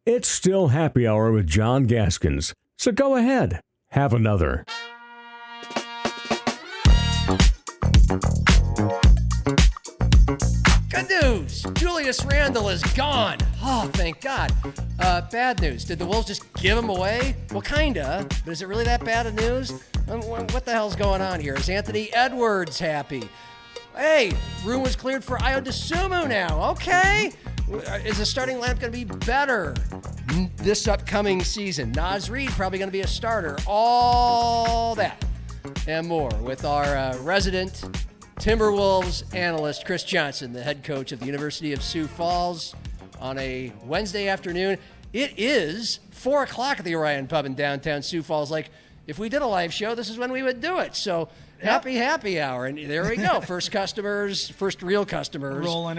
It's still happy hour with John Gaskins, so go ahead, have another. Good news! Julius Randle is gone. Oh, thank God. Bad news. Did the Wolves just give him away? Well, kinda. But is it really that bad of news? What the hell's going on here? Is Anthony Edwards happy? Hey, room was cleared for Ayo Dosunmu now. Okay. Is the starting lineup going to be better this upcoming season? Naz Reid probably going to be a starter. All that and more with our resident Timberwolves analyst, Chris Johnson, the head coach of the University of Sioux Falls, on a Wednesday afternoon. It is 4 o'clock at the Orion Pub in downtown Sioux Falls. Like, if we did a live show, this is when we would do it. So happy hour. And there we go. First real customers. Rolling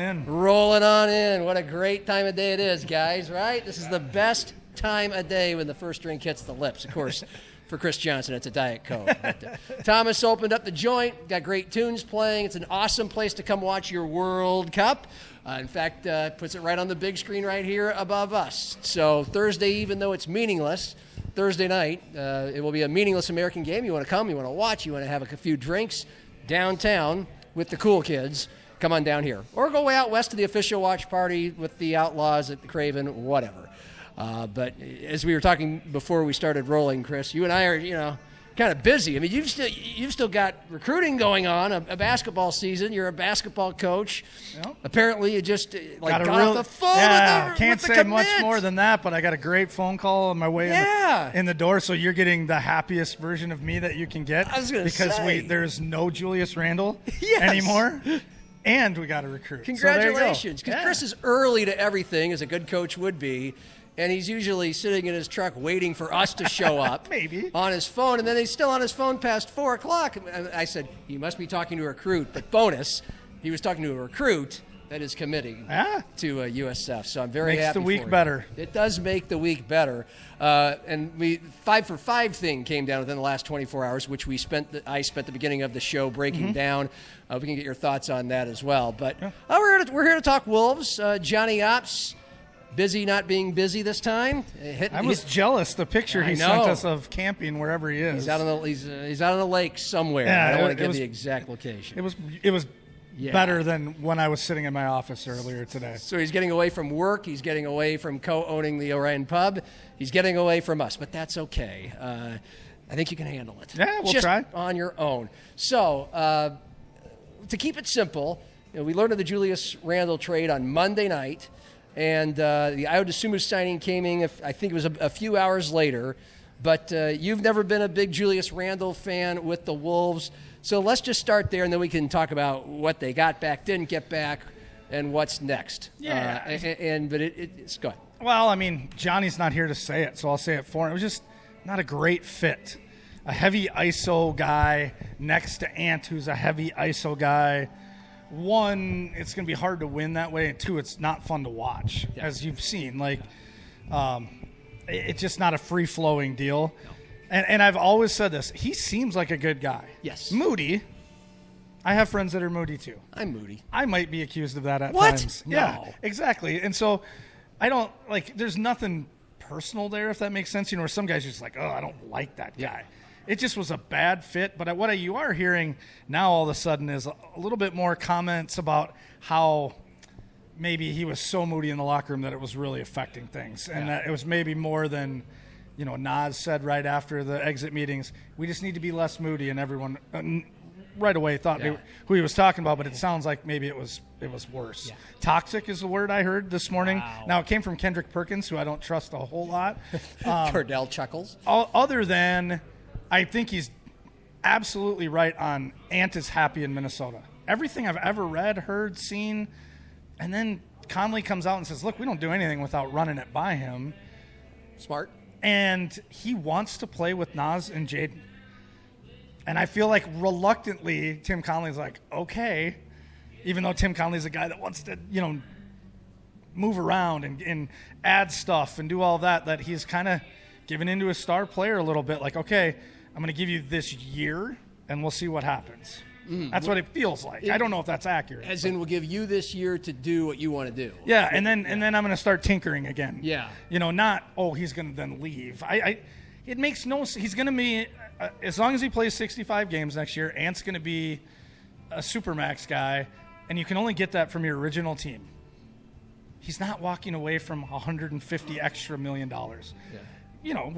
on in. What a great time of day it is, guys, right? This is the best time of day when the first drink hits the lips. Of course, for Chris Johnson, it's a Diet Coke. But, Thomas opened up the joint, got great tunes playing. It's an awesome place to come watch your World Cup. In fact, puts it right on the big screen right here above us. So Thursday, even though it's meaningless, Thursday night, it will be a meaningless American game. You want to come, you want to watch, you want to have a few drinks downtown with the cool kids, come on down here. Or go way out west to the official watch party with the Outlaws at the Craven, whatever. But as we were talking before we started rolling, Chris, you and I are, kind of busy. I mean, you've still got recruiting going on, a basketball season. You're a basketball coach. Yep. Apparently, you just got off the phone. Yeah, can't say much more than that, but I got a great phone call on my way in the door. So you're getting the happiest version of me that you can get. I was going to say. Because there's no Julius Randle anymore. And we got a recruit. Congratulations. Because Chris is early to everything, as a good coach would be. And he's usually sitting in his truck waiting for us to show up Maybe. On his phone. And then he's still on his phone past 4 o'clock. I said, he must be talking to a recruit. But bonus, he was talking to a recruit that is committing to USF. So I'm very happy Makes the week for you. better. It does make the week better. And 5 for 5 thing came down within the last 24 hours, which I spent the beginning of the show breaking down. We can get your thoughts on that as well. But we're here to talk Wolves. Johnny Ops. Busy not being busy this time. I was jealous. The picture he sent us of camping wherever he is. He's out on the lake somewhere. Yeah, I don't want to give the exact location. It was better than when I was sitting in my office earlier today. So he's getting away from work. He's getting away from co-owning the Orion Pub. He's getting away from us, but that's okay. I think you can handle it. Yeah, we'll just try. On your own. So to keep it simple, we learned of the Julius Randle trade on Monday night. And the Ayo Dosunmu signing came in, I think it was a few hours later. But you've never been a big Julius Randle fan with the Wolves. So let's just start there, and then we can talk about what they got back, didn't get back, and what's next. Yeah. But it's good. Well, I mean, Johnny's not here to say it, so I'll say it for him. It was just not a great fit. A heavy ISO guy next to Ant, who's a heavy ISO guy. One, it's going to be hard to win that way. And two, it's not fun to watch, as you've seen. It's just not a free-flowing deal. No. And I've always said this. He seems like a good guy. Yes. Moody. I have friends that are moody, too. I'm moody. I might be accused of that at what? times. No. Yeah, exactly. And so I don't, there's nothing personal there, if that makes sense. Or some guys are just like, oh, I don't like that guy. It just was a bad fit. But what you are hearing now all of a sudden is a little bit more comments about how maybe he was so moody in the locker room that it was really affecting things. And that it was maybe more than, Naz said right after the exit meetings, we just need to be less moody. And everyone right away thought who he was talking about, but it sounds like maybe it was worse. Yeah. Toxic is the word I heard this morning. Wow. Now, it came from Kendrick Perkins, who I don't trust a whole lot. Cordell chuckles. Other than... I think he's absolutely right on Ant is happy in Minnesota. Everything I've ever read, heard, seen, and then Connely comes out and says, look, we don't do anything without running it by him. Smart. And he wants to play with Naz and Jaden. And I feel like reluctantly Tim Connely's like, okay, even though Tim Connely's a guy that wants to, move around and add stuff and do all that he's kind of giving into a star player a little bit, like, okay, I'm going to give you this year, and we'll see what happens. That's what it feels like. I don't know if that's accurate. As in, we'll give you this year to do what you want to do. Yeah, and then I'm going to start tinkering again. Yeah. Not, he's going to then leave. It makes no sense. He's going to be, as long as he plays 65 games next year, Ant's going to be a supermax guy, and you can only get that from your original team. He's not walking away from $150 extra million. Yeah.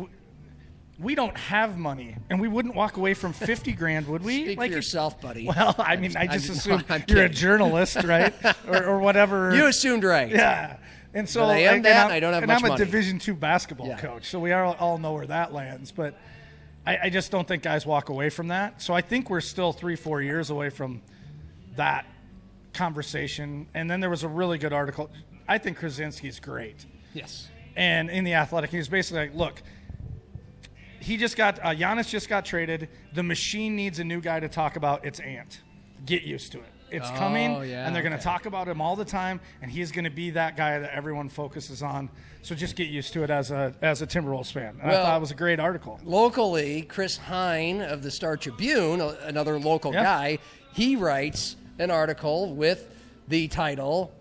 We don't have money, and we wouldn't walk away from $50,000, would we? Speak for yourself, buddy. Well, I just assume you're a journalist, right, or whatever. You assumed right. Yeah, and so I am that. I don't have much money. I'm a Division II basketball coach, so we all know where that lands. But I just don't think guys walk away from that. So I think we're still 3-4 years away from that conversation. And then there was a really good article. I think Krasinski's great. Yes. And in The Athletic, he was basically like, look. Giannis just got traded. The machine needs a new guy to talk about. It's Ant. Get used to it. It's coming, and they're going to talk about him all the time, and he's going to be that guy that everyone focuses on. So just get used to it as a Timberwolves fan. And I thought it was a great article. Locally, Chris Hine of the Star Tribune, another local guy, he writes an article with the title,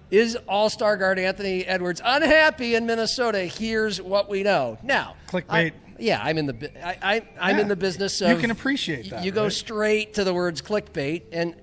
"Is All-Star guard Anthony Edwards unhappy in Minnesota? Here's what we know." Now, clickbait. I'm in the business of. You can appreciate that. You go straight to the words clickbait, and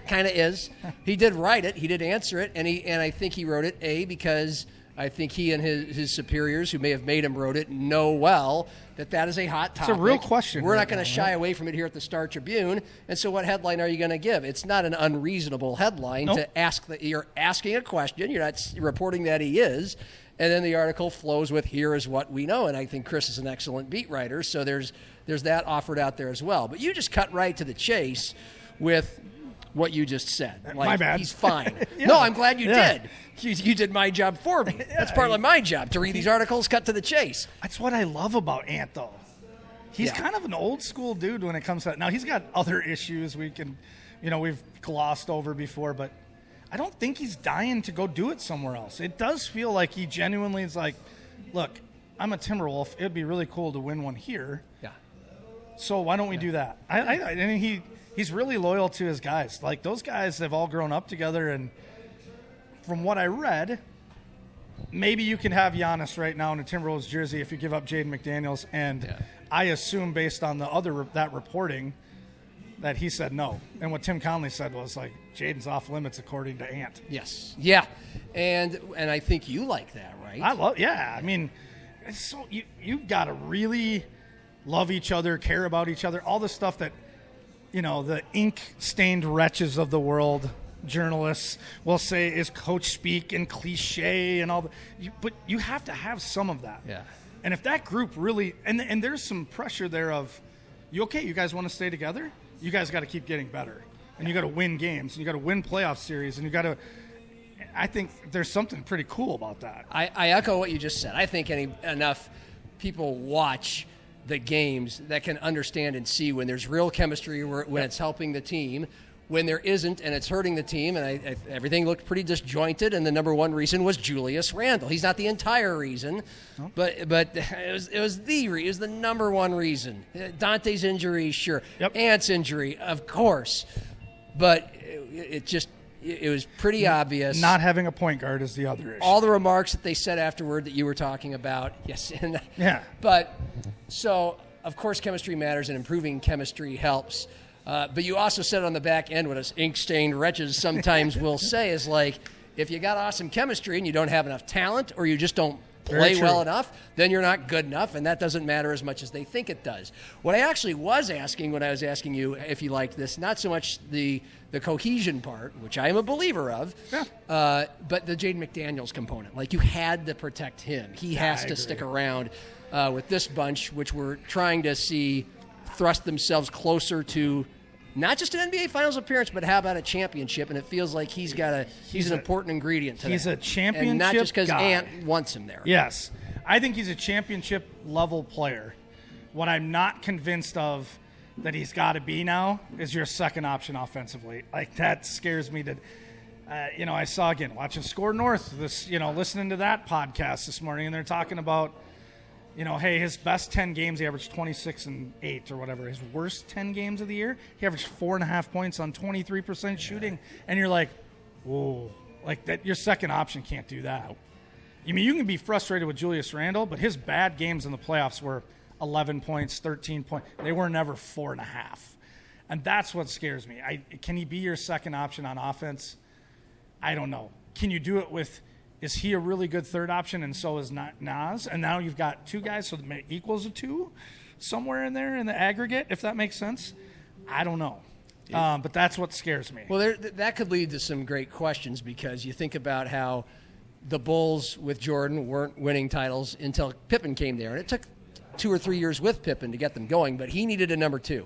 kind of is. He did write it. He did answer it, and I think he wrote it because I think he and his superiors, who may have made him wrote it, know well that is a hot topic. It's a real question. We're not going to shy away from it here at the Star Tribune. And so what headline are you going to give? It's not an unreasonable headline to ask that you're asking a question. You're not reporting that he is. And then the article flows with, here is what we know. And I think Chris is an excellent beat writer. So there's that offered out there as well. But you just cut right to the chase with what you just said. Like, my bad. He's fine. No, I'm glad you did. You did my job for me. That's partly my job, to read these articles, cut to the chase. That's what I love about Ant, though. He's kind of an old school dude when it comes to that. Now, he's got other issues we've glossed over before, but I don't think he's dying to go do it somewhere else. It does feel like he genuinely is like, look, I'm a Timberwolf. It would be really cool to win one here. Yeah. So why don't we do that? I mean, he's really loyal to his guys. Like, those guys have all grown up together, and from what I read, maybe you can have Giannis right now in a Timberwolves jersey if you give up Jaden McDaniels, and I assume based on that reporting that he said no. And what Tim Connely said was, like, Jaden's off limits according to Ant. Yes. Yeah. And I think you like that, right? I mean, so you've got to really love each other, care about each other, all the stuff that, the ink-stained wretches of the world, journalists, will say is coach speak and cliche and all but you have to have some of that. Yeah. And if that group really, and there's some pressure there of, you guys want to stay together? You guys got to keep getting better. And you got to win games, and you got to win playoff series, and I think there's something pretty cool about that. I echo what you just said. I think enough people watch the games that can understand and see when there's real chemistry, when it's helping the team, when there isn't and it's hurting the team. And everything looked pretty disjointed, and the number one reason was Julius Randle. He's not the entire reason, but it was the number one reason. Dante's injury, sure. Yep. Ant's injury, of course. But it was pretty obvious. Not having a point guard is the other issue. All the remarks that they said afterward that you were talking about, yes. But so, of course, chemistry matters, and improving chemistry helps. But you also said on the back end what us ink-stained wretches sometimes will say is, like, if you got awesome chemistry and you don't have enough talent, or you just don't play well enough, then you're not good enough, and that doesn't matter as much as they think it does. What I actually was asking when I was asking you if you liked this, not so much the cohesion part, which I am a believer of, but the Jaden McDaniels component. Like, you had to protect him. He has to stick around with this bunch, which we're trying to see thrust themselves closer to not just an NBA Finals appearance, but how about a championship? And it feels like he's an important ingredient to that. He's a championship and not just because guy. Ant wants him there. Yes. I think he's a championship-level player. What I'm not convinced of that he's got to be now is your second option offensively. Like, that scares me to I saw, again, watching Score North, listening to that podcast this morning, and they're talking about, hey, his best 10 games, he averaged 26 and 8 or whatever. His worst 10 games of the year, he averaged 4.5 points on 23% shooting. And you're like, whoa, like that. Your second option can't do that. I mean, you can be frustrated with Julius Randle, but his bad games in the playoffs were 11 points, 13 points. They were never 4.5. And that's what scares me. Can he be your second option on offense? I don't know. Can you do it with – is he a really good third option and so is Nas? And now you've got two guys, so it equals a 2 somewhere in there in the aggregate, if that makes sense. I don't know. But that's what scares me. Well, that could lead to some great questions because you think about how the Bulls with Jordan weren't winning titles until Pippen came there. And it took 2 or 3 years with Pippen to get them going, but he needed a number 2.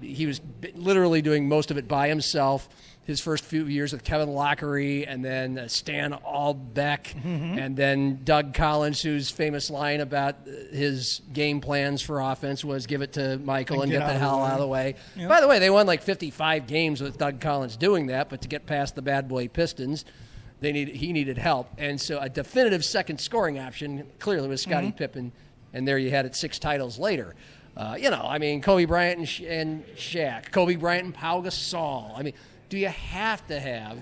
He was literally doing most of it by himself. His first few years with Kevin Lockery and then Stan Albeck and then Doug Collins, whose famous line about his game plans for offense was give it to Michael and get the hell out of the way. Yep. By the way, they won like 55 games with Doug Collins doing that, but to get past the bad boy Pistons, he needed help. And so a definitive second scoring option clearly was Scottie Pippen, and there you had it 6 titles later. Kobe Bryant and Shaq, Kobe Bryant and Pau Gasol. I mean, do you have to have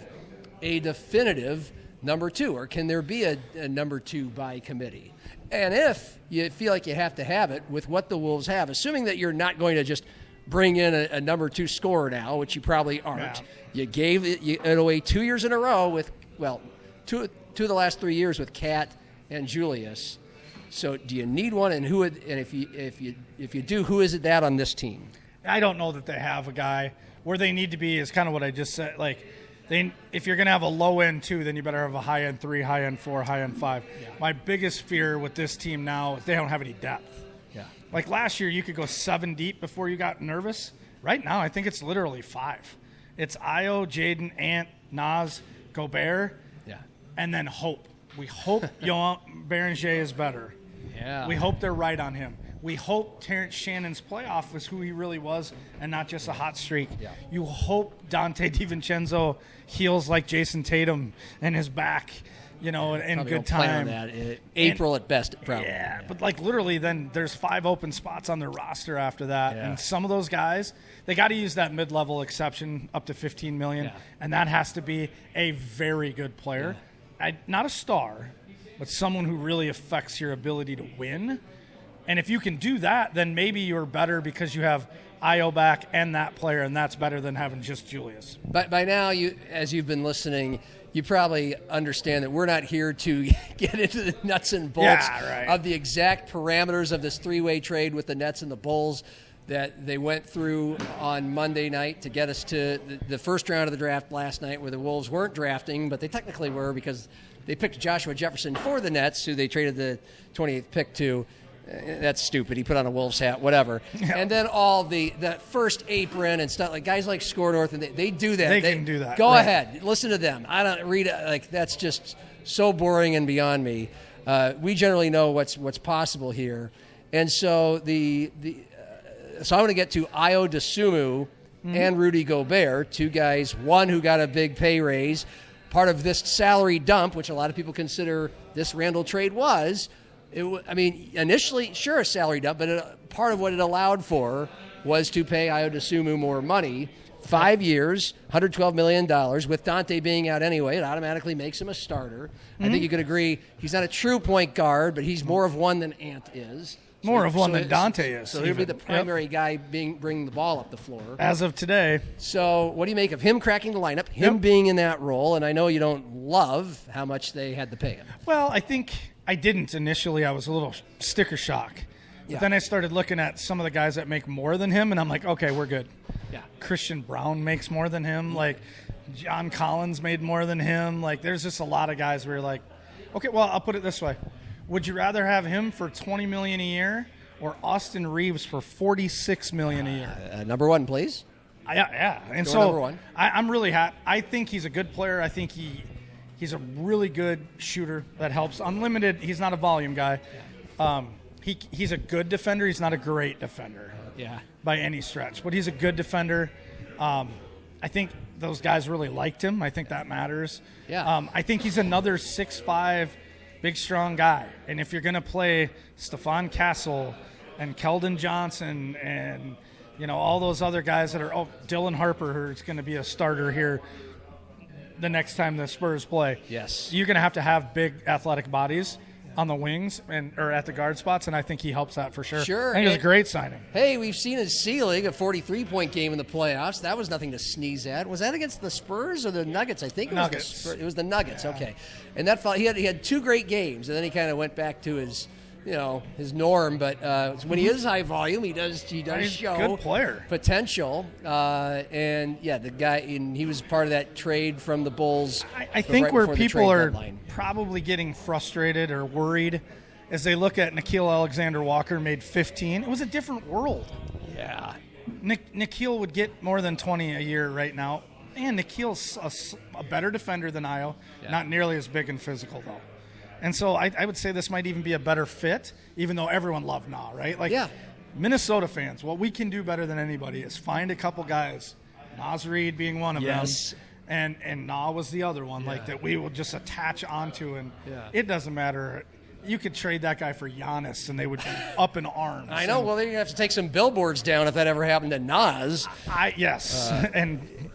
a definitive number 2, or can there be a number 2 by committee? And if you feel like you have to have it with what the Wolves have, assuming that you're not going to just bring in a number 2 scorer now, which you probably aren't. Yeah. You gave it away 2 years in a row with, two of the last 3 years with Cat and Julius. So do you need one, and if you do, who is it that on this team? I don't know that they have a guy. Where they need to be is kind of what I just said. Like, if you're going to have a low end 2, then you better have a high end 3, high end 4, high end 5. Yeah. My biggest fear with this team now is they don't have any depth. Yeah. Like last year, you could go 7 deep before you got nervous. Right now, I think it's literally 5. It's Io, Jaden, Ant, Nas, Gobert, and then hope. We hope Beringer is better. Yeah. We hope they're right on him. We hope Terrence Shannon's playoff was who he really was and not just a hot streak. Yeah. You hope Dante DiVincenzo heals like Jason Tatum and his back, in good time. Plan on that. April at best, probably. Yeah, but like literally then there's 5 open spots on their roster after that. Yeah. And some of those guys, they got to use that mid-level exception up to $15 million, and that has to be a very good player. Yeah. Not a star, but someone who really affects your ability to win. And if you can do that, then maybe you're better because you have Io back and that player, and that's better than having just Julius. But by now, as you've been listening, you probably understand that we're not here to get into the nuts and bolts of the exact parameters of this 3-way trade with the Nets and the Bulls that they went through on Monday night to get us to the first round of the draft last night, where the Wolves weren't drafting, but they technically were because they picked Joshua Jefferson for the Nets, who they traded the 28th pick to. That's stupid. He put on a Wolves hat, whatever. Yeah. And then all that first apron and stuff, like guys like Scornorth, and they do that. They can do that. Go ahead. Listen to them. I don't read it. Like, that's just so boring and beyond me. We generally know what's possible here. And so so I'm going to get to Io DeSumo and Rudy Gobert, 2 guys, one who got a big pay raise, part of this salary dump, which a lot of people consider this Randle trade was. Initially, sure, a salary dump, but part of what it allowed for was to pay Io DeSumo more money. 5 years, $112 million. With Dante being out anyway, it automatically makes him a starter. I think you could agree he's not a true point guard, but he's more of one than Ant is. More of one than Dante is. So he'll be the primary guy bringing the ball up the floor. As of today. So what do you make of him cracking the lineup, him being in that role? And I know you don't love how much they had to pay him. Well, I think I didn't initially. I was a little sticker shock. But then I started looking at some of the guys that make more than him, and I'm like, okay, we're good. Yeah. Christian Brown makes more than him. Like, John Collins made more than him. Like, there's just a lot of guys where you're like, okay, well, I'll put it this way. Would you rather have him for $20 million a year or Austin Reeves for $46 million a year? Number one, please. Yeah. And so number one. I'm really happy. I think he's a good player. I think he's a really good shooter that helps. Unlimited, he's not a volume guy. He's a good defender. He's not a great defender by any stretch. But he's a good defender. I think those guys really liked him. I think that matters. Yeah. I think he's another 6'5", big, strong guy. And if you're going to play Stephon Castle and Keldon Johnson and, all those other guys that are Dylan Harper, who's going to be a starter here the next time the Spurs play. Yes. You're going to have big athletic bodies on the wings or at the guard spots, and I think he helps that for sure. Sure. I think it was a great signing. Hey, we've seen his ceiling, a 43-point game in the playoffs. That was nothing to sneeze at. Was that against the Spurs or the Nuggets? I think it was Nuggets. the Spurs. It was the Nuggets. Yeah. Okay. And that he had 2 great games, and then he kind of went back to his his norm. But when he is high volume, he does show good player potential. And the guy, and he was part of that trade from the Bulls. I think where people are deadline. Probably getting frustrated or worried as they look at Nickeil Alexander-Walker made 15. It was a different world. Yeah. Nickeil would get more than 20 a year right now. And Nikhil's a better defender than Ayo. Yeah. Not nearly as big and physical, though. And so I would say this might even be a better fit, even though everyone loved Na, right? Minnesota fans, what we can do better than anybody is find a couple guys, Naz Reid being one of them, and Na was the other one, that we will just attach onto. And it doesn't matter. You could trade that guy for Giannis, and they would be up in arms. I know. Well, they're going to have to take some billboards down if that ever happened to Nas. Yes. And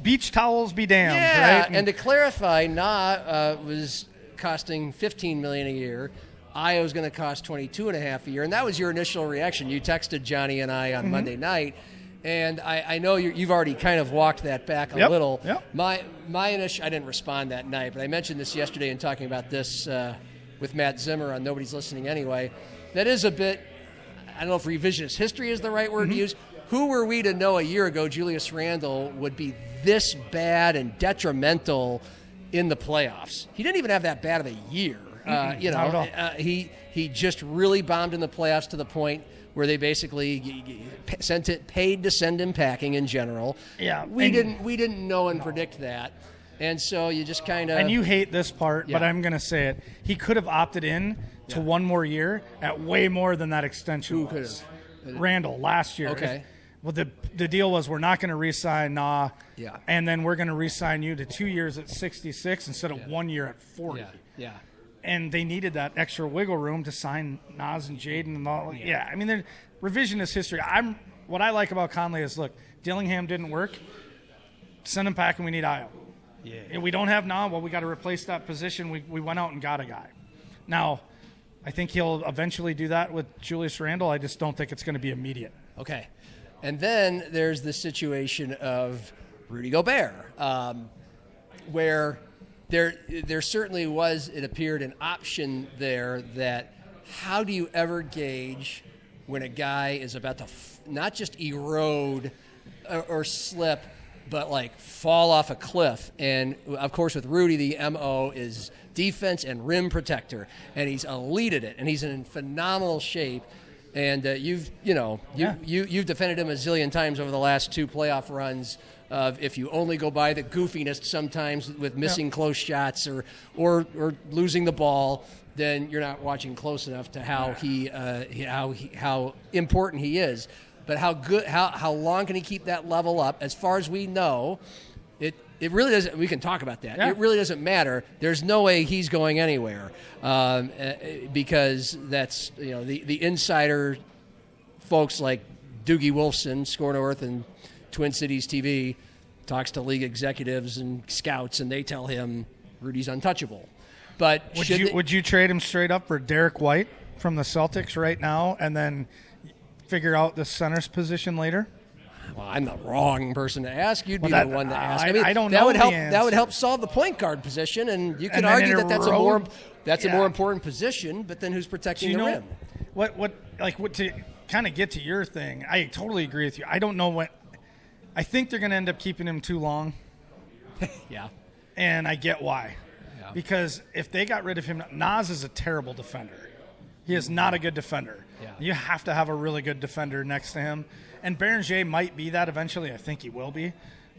beach towels be damned, right? And to clarify, Na was costing $15 million a year. Ayo's going to cost $22.5 a year, and that was your initial reaction. You texted Johnny and I on Monday night, and I know you've already kind of walked that back a little. Yep. My initial, I didn't respond that night, but I mentioned this yesterday in talking about this with Matt Zimmer on Nobody's Listening Anyway. That is a bit, I don't know if revisionist history is the right word to use. Who were we to know a year ago Julius Randle would be this bad and detrimental in the playoffs? He didn't even have that bad of a year. He just really bombed in the playoffs to the point where they basically paid to send him packing in general. Yeah, we didn't know and predict that, and so you just kind of. And you hate this part, but I'm going to say it. He could have opted in to one more year at way more than that extension. Who could have? Randle last year. Okay. Well, the deal was we're not going to re-sign Na, and then we're going to re-sign you to 2 years at 66 instead of 1 year at 40. Yeah. And they needed that extra wiggle room to sign Nas and Jaden and all. Yeah, I mean, revisionist history. What I like about Connely is, look, Dillingham didn't work. Send him packing. We need Ayo. Yeah. And we don't have Na. Well, we got to replace that position. We went out and got a guy. Now, I think he'll eventually do that with Julius Randle. I just don't think it's going to be immediate. Okay. And then there's the situation of Rudy Gobert, where there certainly was, it appeared, an option there that how do you ever gauge when a guy is about to not just erode or slip, but like fall off a cliff? And of course with Rudy, the MO is defense and rim protector, and he's elite at it, and he's in phenomenal shape. And you've defended him a zillion times over the last 2 playoff runs. If you only go by the goofiness sometimes with missing close shots or losing the ball, then you're not watching close enough to how important he is. But how long can he keep that level up? As far as we know, it really doesn't. We can talk about that. Yeah. It really doesn't matter. There's no way he's going anywhere because that's the insider folks like Doogie Wolfson, Score North and Twin Cities TV, talks to league executives and scouts, and they tell him Rudy's untouchable. But would you trade him straight up for Derek White from the Celtics right now, and then figure out the center's position later? Well, I'm the wrong person to ask. You'd be the one to ask. I don't know. That would help solve the point guard position, and you could argue that's a more important position. But then who's protecting the rim? What to kind of get to your thing? I totally agree with you. I don't know what. I think they're going to end up keeping him too long. Yeah. And I get why. Yeah. Because if they got rid of him, Nas is a terrible defender. He is not a good defender. Yeah. You have to have a really good defender next to him. And Berenger might be that eventually. I think he will be.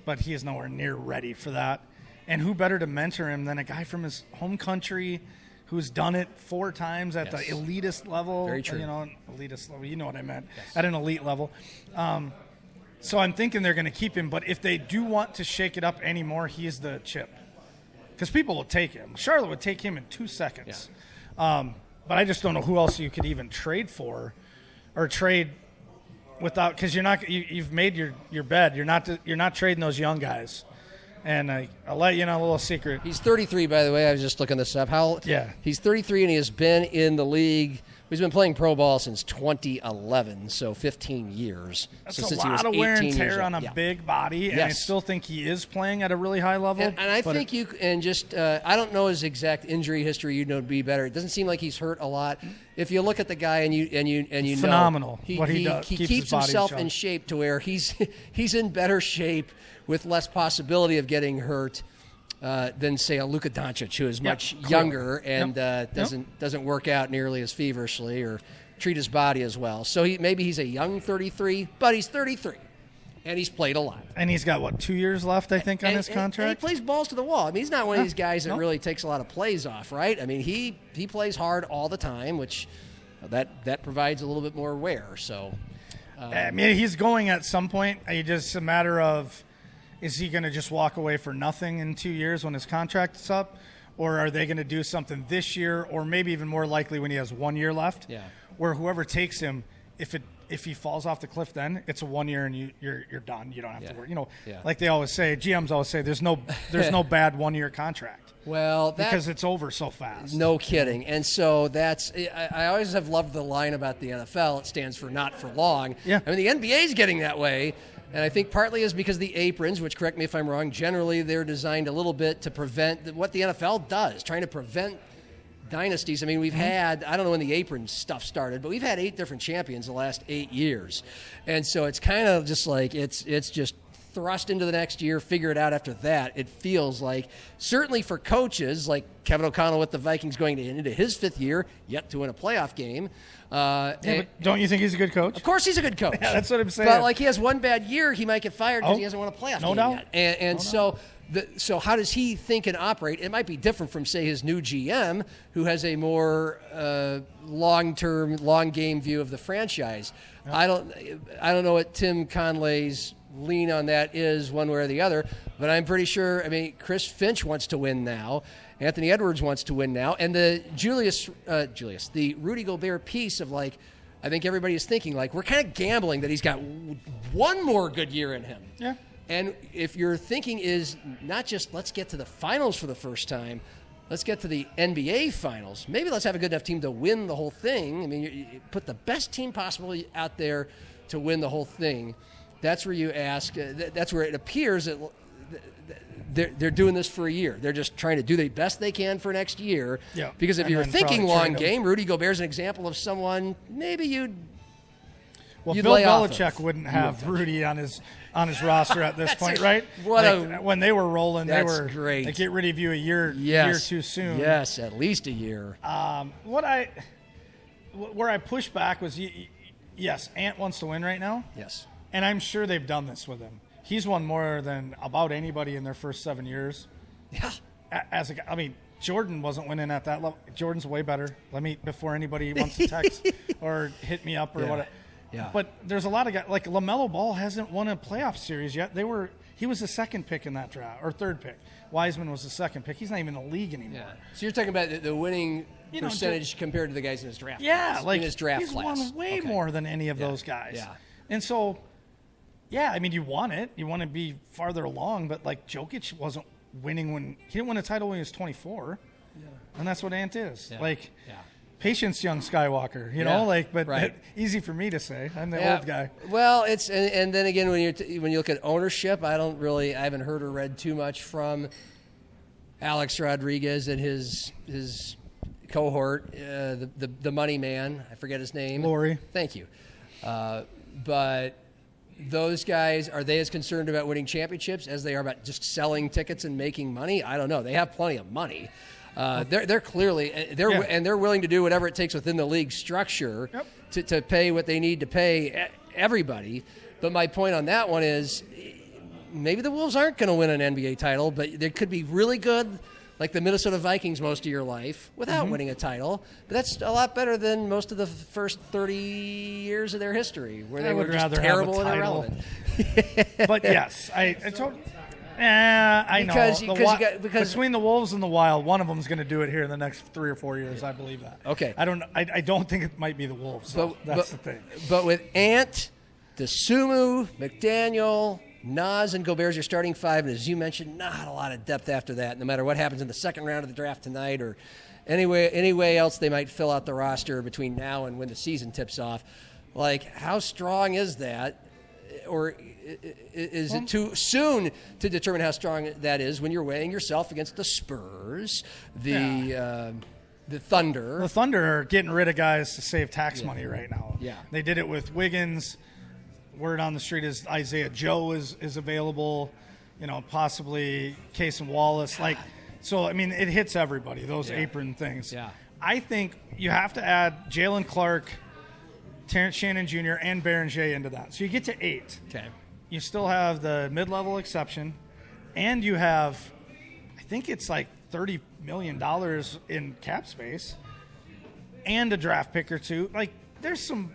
But he is nowhere near ready for that. And who better to mentor him than a guy from his home country who's done it 4 times at the elitist level. Very true. Elitist level. You know what I meant. Yes. At an elite level. So I'm thinking they're going to keep him. But if they do want to shake it up anymore, he is the chip. Because people will take him. Charlotte would take him in 2 seconds. But I just don't know who else you could even trade for or trade without, because you've made your bed. You're not trading those young guys. And I'll let you know a little secret. He's 33, by the way. I was just looking this up. He's 33, and he has been in the league. He's been playing pro ball since 2011, so 15 years. That's so a lot of wear and tear on a big body, and I Yes. still think he is playing at a really high level. And I think I don't know his exact injury history. You'd know be better. It doesn't seem like he's hurt a lot. If you look at the guy and you phenomenal know, what he does. He Keeps keeps his body himself strong. in shape to where he's in better shape with less possibility of getting hurt than, say, a Luka Doncic, who is much younger and doesn't work out nearly as feverishly or treat his body as well. So maybe he's a young 33, but he's 33, and he's played a lot. And he's got, 2 years left, I think, on his contract? And he plays balls to the wall. I mean, he's not one of these guys that really takes a lot of plays off, right? I mean, he plays hard all the time, which that provides a little bit more wear. So, I mean, he's going at some point. It's just a matter of, is he going to just walk away for nothing in 2 years when his contract is up? Or are they going to do something this year, or maybe even more likely when he has 1 year left? Yeah. Where whoever takes him, if he falls off the cliff, then it's a 1 year and you're done. You don't have to worry. Like they always say, GMs always say, there's no bad 1 year contract. Well, because it's over so fast. No kidding. And so I always have loved the line about the NFL. It stands for not for long. Yeah. I mean, the NBA is getting that way. And I think partly is because the aprons, which, correct me if I'm wrong, generally they're designed a little bit to prevent what the NFL does, trying to prevent dynasties. I mean, we've had, I don't know when the apron stuff started, but we've had 8 different champions the last 8 years. And so it's kind of just like it's just thrust into the next year, figure it out after that. It feels like, certainly for coaches like Kevin O'Connell with the Vikings going into his 5th year, yet to win a playoff game. But don't you think he's a good coach? Of course he's a good coach. Yeah, that's what I'm saying. But like he has one bad year, he might get fired because he hasn't won a playoff game doubt. yet. And so how does he think and operate? It might be different from, say, his new GM, who has a more long-term, long-game view of the franchise. Yep. I don't know what Tim Connelly's lean on that is one way or the other, but I'm pretty sure, I mean, Chris Finch wants to win now. Anthony Edwards wants to win now. And the the Rudy Gobert piece of, like, I think everybody is thinking, like, we're kind of gambling that he's got one more good year in him. Yeah. And if your thinking is not just let's get to the finals for the first time, let's get to the NBA finals. Maybe let's have a good enough team to win the whole thing. I mean, you put the best team possible out there to win the whole thing. That's where you ask, that's where it appears that they're doing this for a year. They're just trying to do the best they can for next year. Yeah. Because if And you're then thinking probably long trade game, Rudy Gobert's an example of someone maybe you'd Bill lay off Belichick of. wouldn't have Rudy on his roster at this point, right? What when they were rolling, they That's were great. They get rid of you a year too soon. Yes, at least a year. Where I pushed back was, yes, Ant wants to win right now. Yes. And I'm sure they've done this with him. He's won more than about anybody in their first 7 years. Yeah. As a guy, I mean, Jordan wasn't winning at that level. Jordan's way better. Before anybody wants to text or hit me up or whatever. Yeah. But there's a lot of guys, like LaMelo Ball hasn't won a playoff series yet. He was the second pick in that draft, or third pick. Wiseman was the second pick. He's not even in the league anymore. Yeah. So you're talking about the winning percentage compared to the guys in his draft class. Like in his draft he's class. won way more than any of those guys. Yeah. And so, yeah, I mean, you want it. You want to be farther along, but like Jokic wasn't winning he didn't win a title when he was 24. Yeah. And that's what Ant is. Yeah. Patience, young Skywalker, but easy for me to say. I'm the old guy. Well, it's and then again when you look at ownership, I haven't heard or read too much from Alex Rodriguez and his cohort, the money man. I forget his name. Lori. Thank you. But those guys, are they as concerned about winning championships as they are about just selling tickets and making money? I don't know. They have plenty of money. They're clearly and they're willing to do whatever it takes within the league structure to pay what they need to pay everybody. But my point on that one is maybe the Wolves aren't going to win an NBA title, but they could be really good, like the Minnesota Vikings most of your life, without winning a title. But that's a lot better than most of the first 30 years of their history, where they were just terrible and irrelevant. But yes, I told you. I because know. because between the Wolves and the Wild, one of them is going to do it here in the next 3 or 4 years. I believe that. Okay. I don't think it might be the Wolves. So that's the thing. But with Ant, DeSumo, McDaniel, Nas, and Gobert, your starting five, and as you mentioned, not a lot of depth after that. No matter what happens in the second round of the draft tonight, or any way else they might fill out the roster between now and when the season tips off. Like, how strong is that? Or is it too soon to determine how strong that is when you're weighing yourself against the Spurs, the Thunder? The Thunder are getting rid of guys to save tax money right now. Yeah. They did it with Wiggins. Word on the street is Isaiah Joe is available, possibly Case and Wallace. So, I mean, it hits everybody, those apron things. Yeah. I think you have to add Jalen Clark, Terrence Shannon Jr., and Berenger into that. So you get to 8. Okay. You still have the mid-level exception, and you have, I think it's like $30 million in cap space, and a draft pick or two. Like, there's some,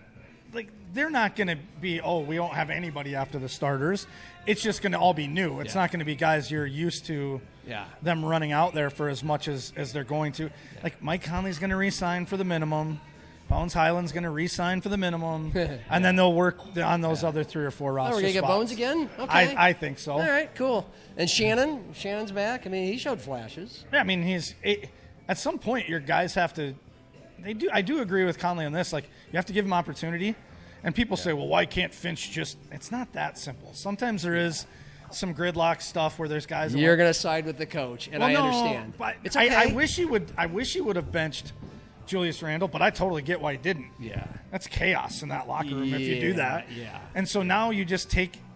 they're not going to be, we don't have anybody after the starters. It's just going to all be new. It's not going to be guys you're used to them running out there for as much as they're going to. Yeah. Like, Mike Conley's going to re-sign for the minimum. Bones Highland's going to re-sign for the minimum, and then they'll work on those other 3 or 4 roster we're going to get spots. Bones again? Okay. I think so. All right, cool. And Shannon's back. I mean, he showed flashes. Yeah, I mean, at some point, your guys have to I do agree with Conley on this. Like, you have to give him opportunity. And people say, well, why can't Finch just – it's not that simple. Sometimes there is some gridlock stuff where there's guys – You're going to side with the coach, and I understand. But it's okay. I wish he would have benched Julius Randle, but I totally get why he didn't. Yeah. That's chaos in that locker room if you do that. Yeah. And so now you just take –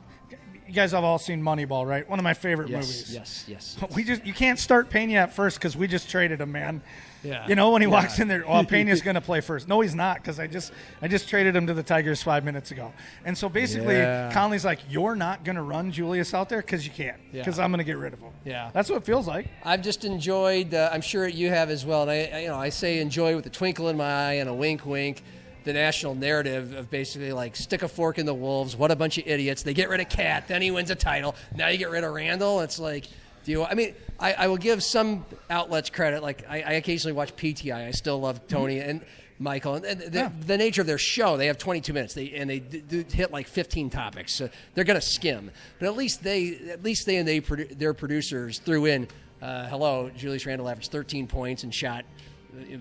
you guys have all seen Moneyball, right? One of my favorite movies. Yes. You can't start Pena at first because we just traded him, man. Yeah. When he walks in there, Pena's going to play first. No, he's not, because I just traded him to the Tigers 5 minutes ago. And so basically, Conley's like, you're not going to run Julius out there because you can't, because I'm going to get rid of him. Yeah. That's what it feels like. I've just enjoyed, I'm sure you have as well, and I say enjoy with a twinkle in my eye and a wink, the national narrative of basically like stick a fork in the Wolves, what a bunch of idiots. They get rid of Cat, then he wins a title. Now you get rid of Randall. It's like, I will give some outlets credit. Like I occasionally watch PTI. I still love Tony and Michael. And the nature of their show, they have 22 minutes. They do hit like 15 topics. So they're going to skim. But at least their producers threw in, Julius Randle averaged 13 points and shot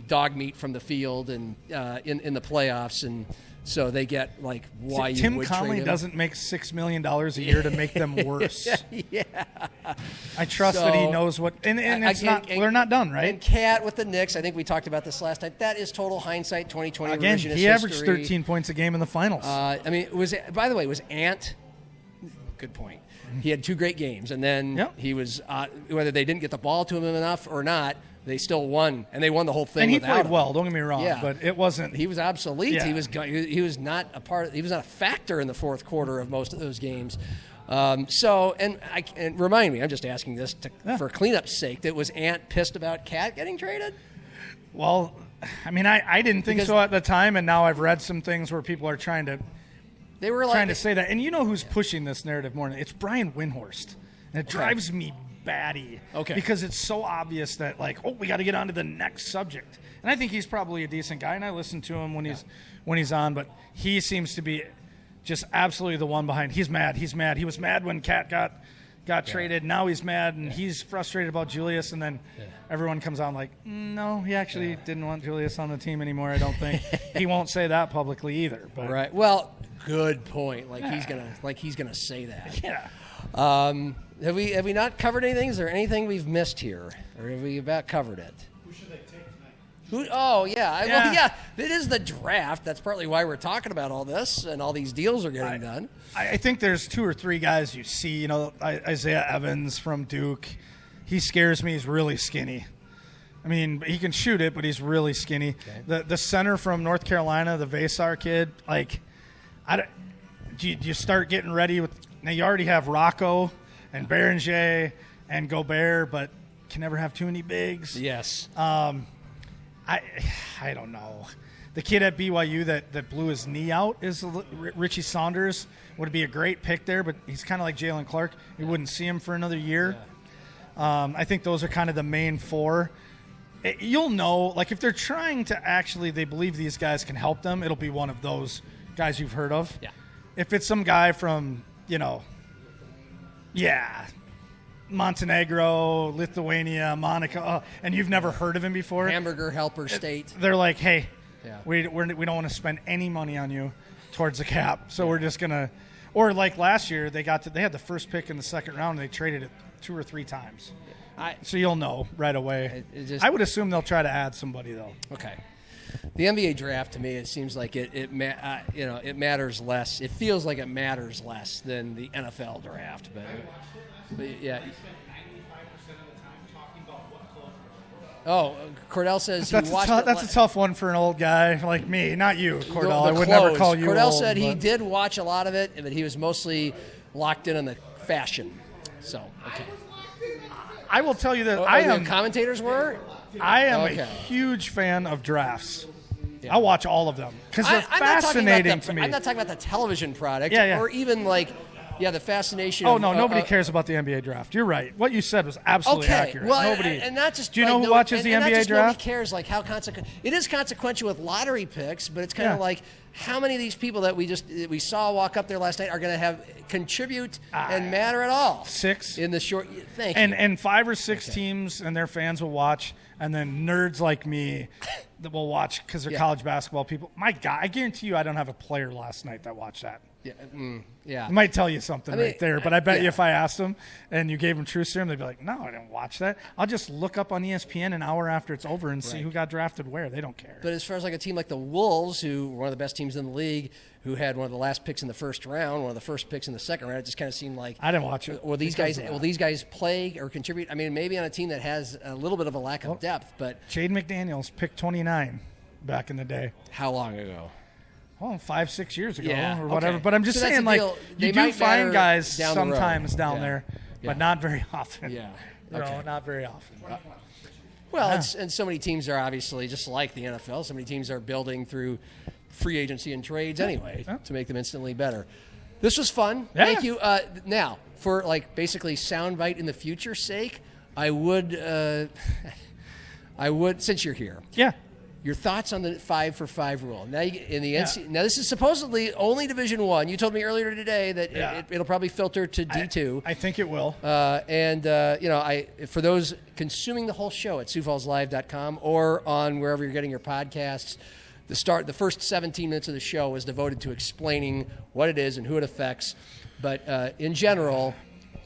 dog meat from the field and in the playoffs, and so they get like why you Tim would Connely trade him. doesn't make $6 million a year to make them worse. Yeah. I trust that he knows what, and they're not done, right? And Cat with the Knicks, I think we talked about this last night. That is total hindsight 2020. Again, he averaged 13 points a game in the finals. By the way, was Ant? Good point. He had 2 great games, and then he was whether they didn't get the ball to him enough or not. They still won, and they won the whole thing. And he without played him. well. Don't get me wrong, but it wasn't. He was obsolete. Yeah. He was not a part. He was not a factor in the fourth quarter of most of those games. And remind me, I'm just asking this for cleanup's sake. That was Ant pissed about Cat getting traded? Well, I mean, I didn't think so at the time, and now I've read some things where people are trying to say that. And you know who's pushing this narrative more? It's Brian Windhorst, and it drives me batty. Okay. Because it's so obvious that we got to get on to the next subject. And I think he's probably a decent guy, and I listen to him when he's on, but he seems to be just absolutely the one behind. He's mad. He was mad when Cat got traded. Now he's mad, and he's frustrated about Julius, and then everyone comes on like, no, he actually didn't want Julius on the team anymore, I don't think. He won't say that publicly either. But. Right. Well, good point. He's gonna say that. Yeah. Have we not covered anything? Is there anything we've missed here, or have we about covered it? Who should they take tonight? Well, it is the draft. That's partly why we're talking about all this, and all these deals are getting done. I think there's 2 or 3 guys you see. Isaiah Evans from Duke. He scares me. He's really skinny. I mean, he can shoot it, but he's really skinny. Okay. The center from North Carolina, the Vasar kid, do you start getting ready with – now you already have Rocco and Berenger and Gobert, but can never have too many bigs. Yes. I don't know. The kid at BYU that blew his knee out is Richie Saunders. Would be a great pick there, but he's kind of like Jalen Clark. You wouldn't see him for another year. Yeah. I think those are kind of the main four. You'll know, like if they're trying to actually, they believe these guys can help them, it'll be one of those guys you've heard of. Yeah. If it's some guy from, Montenegro, Lithuania, Monaco, and you've never heard of him before. Hamburger helper state. They're like, hey, yeah. we don't want to spend any money on you towards the cap, so we're just gonna. Or like last year, they had the first pick in the second round, and they traded it 2 or 3 times. So you'll know right away. I would assume they'll try to add somebody though. Okay. The NBA draft, to me, it seems like it matters less. It feels like it matters less than the NFL draft, but yeah. Oh, Cordell says he watched it. That's a tough one for an old guy like me, not you, Cordell. I would never call you Cordell old. said he did watch a lot of it, but he was mostly locked in on the fashion. So, okay. I will tell you that the commentators were? I am a huge fan of drafts. Yeah. I watch all of them because they're fascinating to me. I'm not talking about the television product or even like the fascination. Oh, no, nobody cares about the NBA draft. You're right. What you said was absolutely accurate. Well, nobody. And not just. Do you know who watches the NBA draft? Nobody cares like how consequential. It is consequential with lottery picks, but it's kind of like how many of these people that we saw walk up there last night are going to contribute and matter at all? 6 in the short. Thank you. And 5 or 6 teams and their fans will watch, and then nerds like me that will watch because they're college basketball people. My God, I guarantee you, I don't have a player last night that watched that. Yeah. It might tell you something right there, but I bet you if I asked them and you gave them truth serum, they'd be like, no, I didn't watch that. I'll just look up on ESPN an hour after it's over and see who got drafted where. They don't care. But as far as like a team like the Wolves, who were one of the best teams in the league, who had one of the last picks in the first round, one of the first picks in the second round, it just kind of seemed like I didn't watch it. Will these guys play or contribute? I mean, maybe on a team that has a little bit of a lack of depth, but Jaden McDaniels picked 29 back in the day. How long ago? 5-6 years ago or whatever. But I'm just saying, like, you do find guys sometimes down there, but not very often. Yeah. No, not very often. Well, and so many teams are obviously just like the NFL. So many teams are building through free agency and trades anyway to make them instantly better. This was fun. Yeah. Thank you. Now, for like basically soundbite in the future's sake, I would, since you're here. Yeah. Your thoughts on the 5 for 5 rule? Now, now this is supposedly only Division I. You told me earlier today that it'll probably filter to D2. I think it will. For those consuming the whole show at SiouxFallsLive.com or on wherever you're getting your podcasts, the first 17 minutes of the show was devoted to explaining what it is and who it affects. But in general,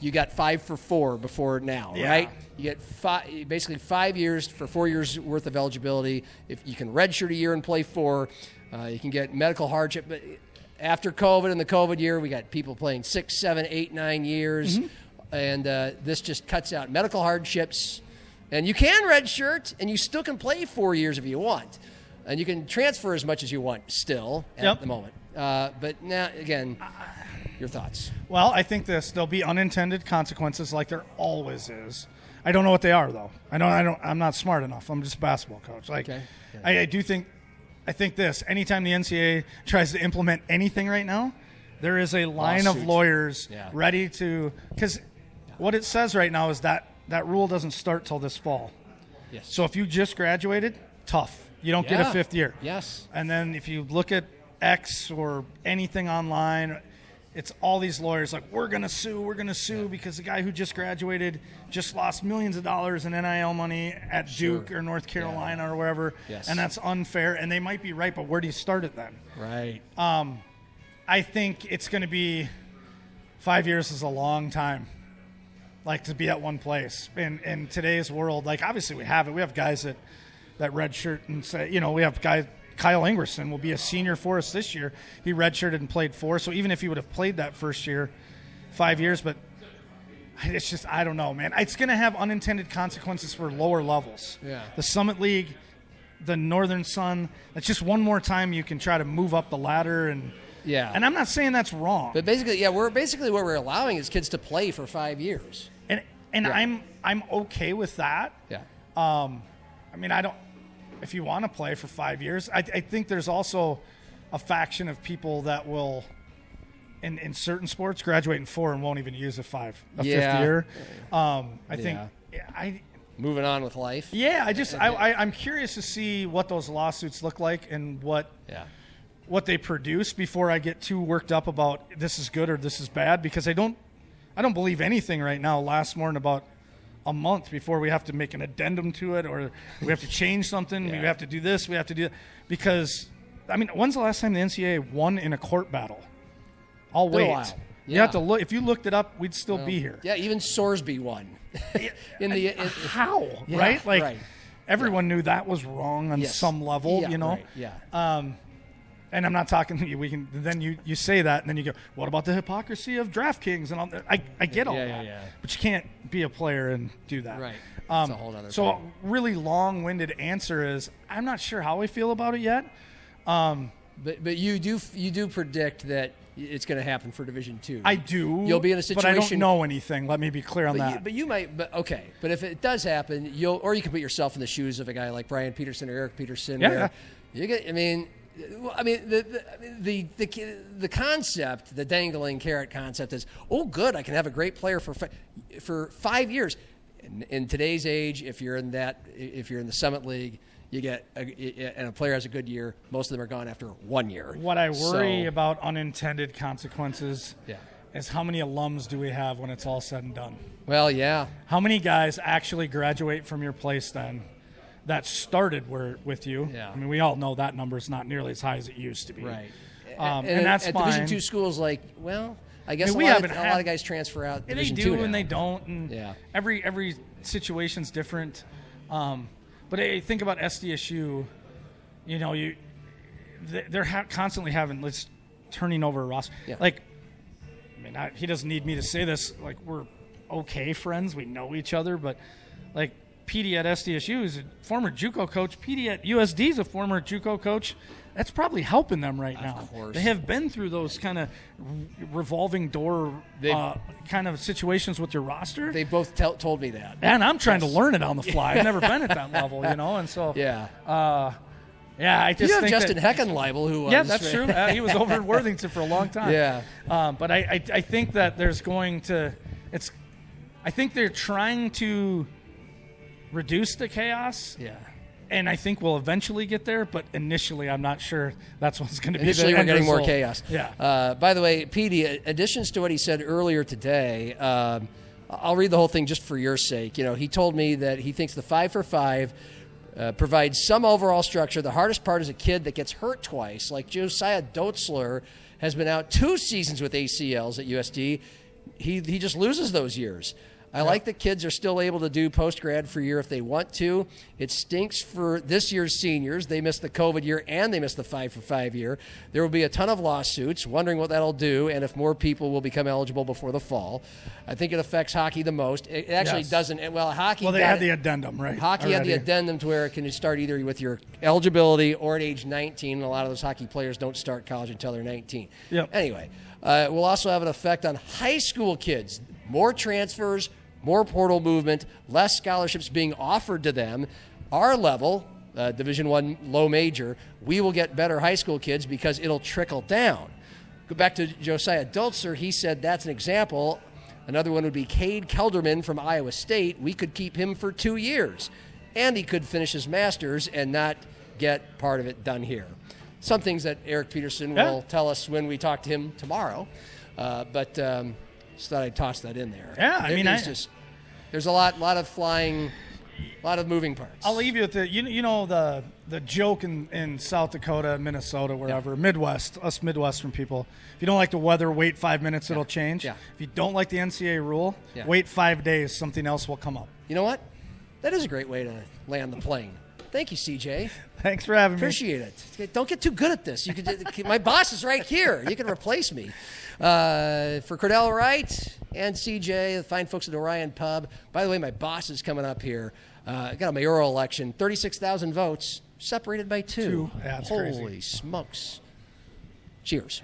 you got 5 for 4 before now, right? You get basically 5 years for 4 years worth of eligibility. If you can redshirt a year and play 4, you can get medical hardship. But after COVID and the COVID year, we got people playing 6, 7, 8, 9 years, and this just cuts out medical hardships. And you can redshirt, and you still can play 4 years if you want, and you can transfer as much as you want still at the moment. But now again. Your thoughts? Well, I think there'll be unintended consequences like there always is. I don't know what they are though. I'm not smart enough. I'm just a basketball coach. I think this. Anytime the NCAA tries to implement anything right now, there is a line of lawyers ready to, because what it says right now is that rule doesn't start till this fall. Yes. So if you just graduated, tough. You don't get a 5th year. Yes. And then if you look at X or anything online, it's all these lawyers like, we're going to sue because the guy who just graduated just lost millions of dollars in NIL money at Duke or North Carolina or wherever, and that's unfair. And they might be right, but where do you start it then? Right. I think it's going to be 5 years is a long time, like to be at one place. In today's world, like obviously we have it. We have guys that redshirt and say, we have guys. Kyle Ingerson will be a senior for us this year. He redshirted and played 4, so even if he would have played that first year, 5 years, but it's just, I don't know, man. It's going to have unintended consequences for lower levels. Yeah. The Summit League, the Northern Sun, that's just one more time you can try to move up the ladder. And I'm not saying that's wrong. But basically, what we're allowing is kids to play for 5 years. And I'm okay with that. Yeah. I mean, if you want to play for 5 years. I think there's also a faction of people that will, in certain sports, graduate in 4 and won't even use a fifth year. I think moving on with life. Yeah, I'm curious to see what those lawsuits look like and what they produce before I get too worked up about this is good or this is bad, because I don't believe anything right now lasts more than about a month before we have to make an addendum to it, or we have to change something. We have to do this. We have to do that. Because, I mean, when's the last time the NCAA won in a court battle? I'll wait. A while. Yeah. You have to look. If you looked it up, we'd still be here. Yeah, even Sorsby won. How? Yeah, right? Like, right. everyone knew that was wrong on some level, you know? Right. Yeah. And I'm not talking to you. Then you say that, and then you go, what about the hypocrisy of DraftKings? And all that? I get all that. Yeah. But you can't be a player and do that. Right. That's a whole other thing. A really long-winded answer is I'm not sure how I feel about it yet. But you do predict that it's going to happen for Division II. I do. You'll be in a situation. But I don't know anything. Let me be clear on that. But you might. But okay. But if it does happen, you can put yourself in the shoes of a guy like Brian Peterson or Eric Peterson. Yeah. You get. I mean, the concept, the dangling carrot concept is, oh, good, I can have a great player for 5 years. In today's age, if you're in the Summit League, you get and a player has a good year, most of them are gone after 1 year. What I worry about unintended consequences is how many alums do we have when it's all said and done? Well, yeah. How many guys actually graduate from your place then that started with you? Yeah. I mean, we all know that number is not nearly as high as it used to be. Right. And that's at fine. Division II schools, like, well, I guess a lot of guys transfer out Division II now. And they don't. And every situation's different. But I think about SDSU, they're constantly having turning over a roster. Yeah. Like, I mean, he doesn't need me to say this. Like, we're okay friends. We know each other. But, like, PD at SDSU is a former JUCO coach. PD at USD is a former JUCO coach. That's probably helping them right now. Of course. They have been through those kind of revolving door kind of situations with your roster. They both told me that. And I'm trying to learn it on the fly. I've never been at that level, and so I just have think Justin Heckenleibel, who was. Yeah, that's true. He was over in Worthington for a long time. Yeah. But I think that there's going to I think they're trying to reduce the chaos. Yeah. And I think we'll eventually get there, but initially I'm not sure that's what's going to be. Initially, we're getting more chaos. Yeah. By the way, PD, additions to what he said earlier today, I'll read the whole thing just for your sake. He told me that he thinks the 5-for-5 provides some overall structure. The hardest part is a kid that gets hurt twice, like Josiah Dotzler has been out 2 seasons with ACLs at USD. He just loses those years. I like that kids are still able to do post-grad for a year if they want to. It stinks for this year's seniors. They missed the COVID year and they missed the 5-for-5 year. There will be a ton of lawsuits, wondering what that'll do and if more people will become eligible before the fall. I think it affects hockey the most. It actually doesn't. Well, hockey. Well, they had the addendum, right? Hockey had the addendum to where it can start either with your eligibility or at age 19. And a lot of those hockey players don't start college until they're 19. Yep. Anyway, it will also have an effect on high school kids. More transfers, more portal movement, less scholarships being offered to them. Our level, Division I low major, we will get better high school kids because it'll trickle down. Go back to Josiah Dotzler. He said that's an example. Another one would be Cade Kelderman from Iowa State. We could keep him for 2 years, and he could finish his master's and not get part of it done here. Some things that Eric Peterson will tell us when we talk to him tomorrow, but just thought I'd toss that in there. Yeah, I mean, there's a lot of flying, a lot of moving parts. I'll leave you with the joke in South Dakota, Minnesota, wherever, Midwest, us Midwestern people. If you don't like the weather, wait 5 minutes, it'll change. Yeah. If you don't like the NCAA rule, wait 5 days, something else will come up. You know what? That is a great way to land the plane. Thank you, CJ. Thanks for having me. Appreciate it. Don't get too good at this. My boss is right here. You can replace me. For Cordell Wright and CJ, the fine folks at Orion Pub. By the way, my boss is coming up here. Got a mayoral election, 36,000 votes, separated by 2. Yeah, that's Holy crazy. smokes. Cheers.